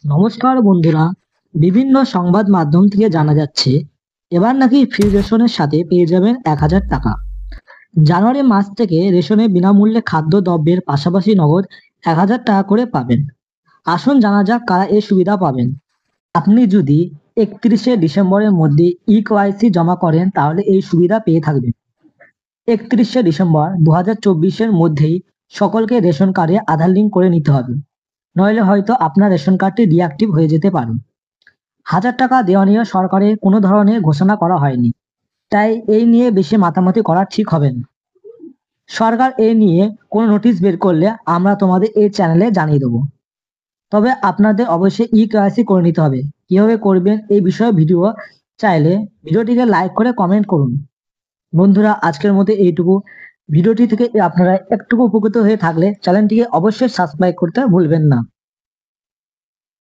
নমস্কার বন্ধুরা। বিভিন্ন সংবাদ মাধ্যম থেকে জানা যাচ্ছে এবার নাকি ফ্রি রেশনের সাথে পেয়ে যাবেন ১,০০০ টাকা। জানুয়ারি মাস থেকে রেশনে বিনামূল্যে খাদ্য দ্রব্যের পাশাপাশি নগদ ১,০০০ টাকা করে পাবেন। আসুন জানা যাক কারা এই সুবিধা পাবেন। আপনি যদি ৩১শে ডিসেম্বরের মধ্যে ইকেওয়াইসি জমা করেন তাহলে এই সুবিধা পেয়ে থাকবেন। ৩১শে ডিসেম্বর ২০২৪-এর মধ্যেই সকলকে রেশন কার্ডে আধার লিঙ্ক করে নিতে হবে, নইলে হয়তো আপনার রেশন কার্ডটি ডিঅ্যাক্টিভ হয়ে যেতে পারে। ১,০০০ টাকা দেওয়া নিয়ে সরকারের কোনো ধরনের ঘোষণা করা হয়নি, তাই এই নিয়ে বেশি মাতামাতি করা ঠিক হবে না। সরকার এই নিয়ে কোনো নোটিশ বের করলে আমরা তোমাদের এই চ্যানেলে জানিয়ে দেবো। তবে আপনাদের অবশ্যই ইকেওয়াইসি করে নিতে হবে। কিভাবে করবেন এই বিষয়ে ভিডিও চাইলে ভিডিওটিকে লাইক করে কমেন্ট করুন। বন্ধুরা, আজকের মতো এইটুকু। ভিডিওটি থেকে আপনারা একটুকু উপকৃত হয়ে থাকলে চ্যানেলটিকে অবশ্যই সাবস্ক্রাইব করতে ভুলবেন না।